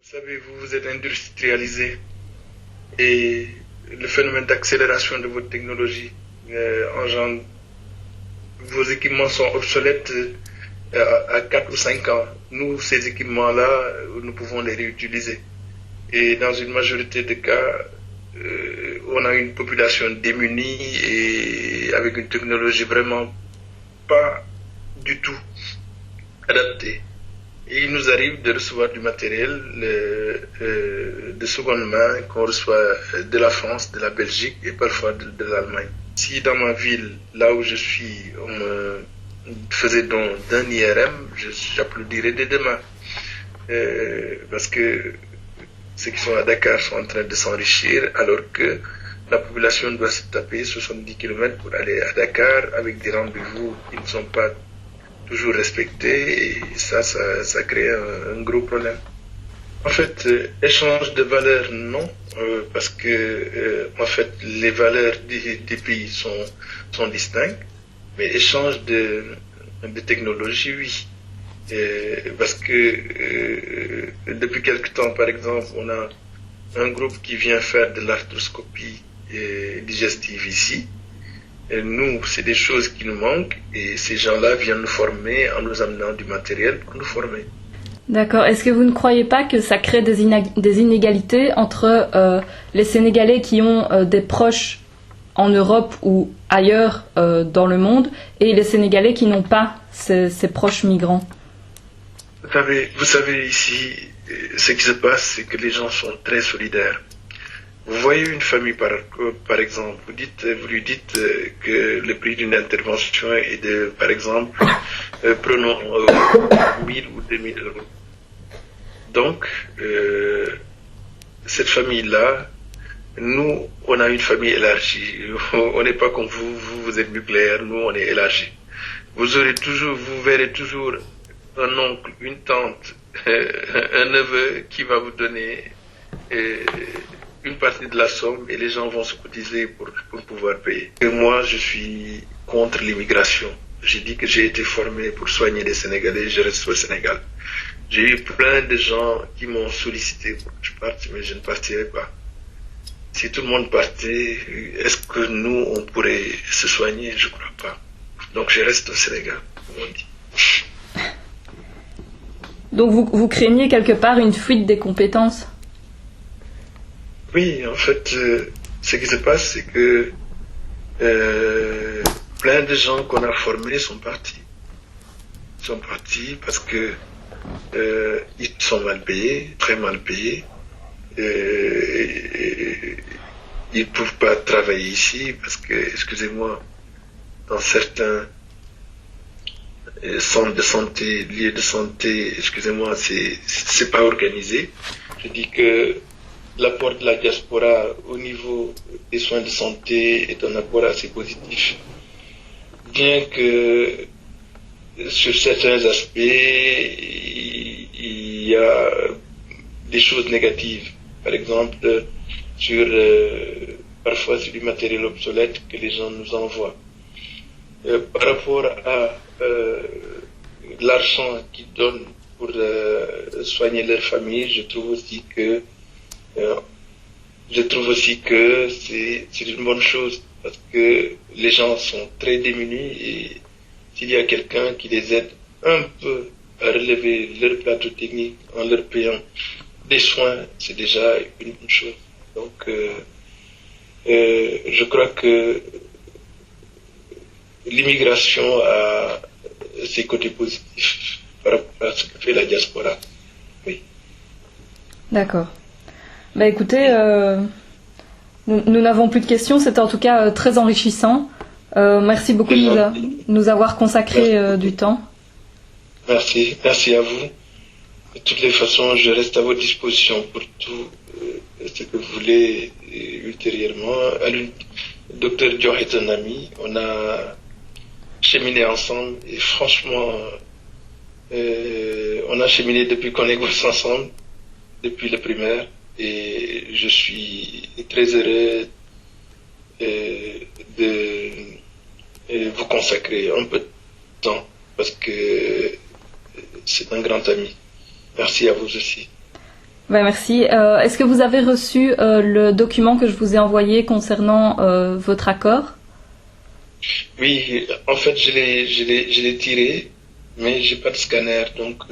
Vous savez, vous vous êtes industrialisé et le phénomène d'accélération de votre technologie engendre vos équipements sont obsolètes à 4 ou 5 ans. Nous, ces équipements-là, nous pouvons les réutiliser. Et dans une majorité de cas, on a une population démunie et avec une technologie vraiment pas du tout adaptée. Et il nous arrive de recevoir du matériel de seconde main qu'on reçoit de la France, de la Belgique et parfois de l'Allemagne. Si dans ma ville, là où je suis, on me faisait don d'un IRM, j'applaudirais dès demain. Parce que ceux qui sont à Dakar sont en train de s'enrichir alors que la population doit se taper 70 km pour aller à Dakar avec des rendez-vous qui ne sont pas toujours respectés et ça crée un gros problème. En fait, échange de valeurs, non, parce que en fait les valeurs des pays sont distinctes, mais échange de technologie, oui. Parce que depuis quelque temps, par exemple, on a un groupe qui vient faire de l'arthroscopie digestive ici. Et nous, c'est des choses qui nous manquent et ces gens-là viennent nous former en nous amenant du matériel pour nous former. D'accord. Est-ce que vous ne croyez pas que ça crée des inégalités entre les Sénégalais qui ont des proches en Europe ou ailleurs dans le monde et les Sénégalais qui n'ont pas ces proches migrants? Vous savez ici, ce qui se passe, c'est que les gens sont très solidaires. Vous voyez une famille, par exemple, vous lui dites que le prix d'une intervention est de, par exemple, prenons 1000 ou 2000 euros. Donc, cette famille-là, nous, on a une famille élargie. On n'est pas comme vous êtes nucléaire, nous, on est élargi. Vous verrez toujours un oncle, une tante, un neveu qui va vous donner une partie de la somme et les gens vont se cotiser pour pouvoir payer. Et moi, je suis contre l'immigration. J'ai dit que j'ai été formé pour soigner les Sénégalais, je reste au Sénégal. J'ai eu plein de gens qui m'ont sollicité pour que je parte, mais je ne partirai pas. Si tout le monde partait, est-ce que nous, on pourrait se soigner? Je ne crois pas. Donc je reste au Sénégal, comme on dit. Donc vous craignez quelque part une fuite des compétences? Oui, en fait, ce qui se passe, c'est que plein de gens qu'on a formés sont partis. Ils sont partis parce que ils sont mal payés, très mal payés. Ils ne peuvent pas travailler ici parce que, excusez-moi, dans certains centres de santé, lieux de santé, excusez-moi, c'est pas organisé. Je dis que l'apport de la diaspora au niveau des soins de santé est un apport assez positif. Bien que sur certains aspects, il y a des choses négatives. Par exemple, parfois sur du matériel obsolète que les gens nous envoient. Par rapport à l'argent qu'ils donnent pour soigner leur famille, je trouve aussi que c'est une bonne chose parce que les gens sont très démunis et s'il y a quelqu'un qui les aide un peu à relever leur plateau technique en leur payant des soins, c'est déjà une bonne chose. Donc, je crois que l'immigration a ses côtés positifs par rapport à ce que fait la diaspora. Oui. D'accord. Bah écoutez, nous n'avons plus de questions. C'était en tout cas très enrichissant. Merci beaucoup de nous avoir consacré du temps. Merci à vous. De toutes les façons, je reste à votre disposition pour tout ce que vous voulez ultérieurement. Docteur Dior est un ami. On a cheminé ensemble et franchement, on a cheminé depuis qu'on est gosses ensemble, depuis le primaire. Et je suis très heureux de vous consacrer un peu de temps parce que c'est un grand ami. Merci à vous aussi. Ouais, merci. Est-ce que vous avez reçu le document que je vous ai envoyé concernant votre accord? Oui, en fait, je l'ai tiré, mais j'ai pas de scanner, donc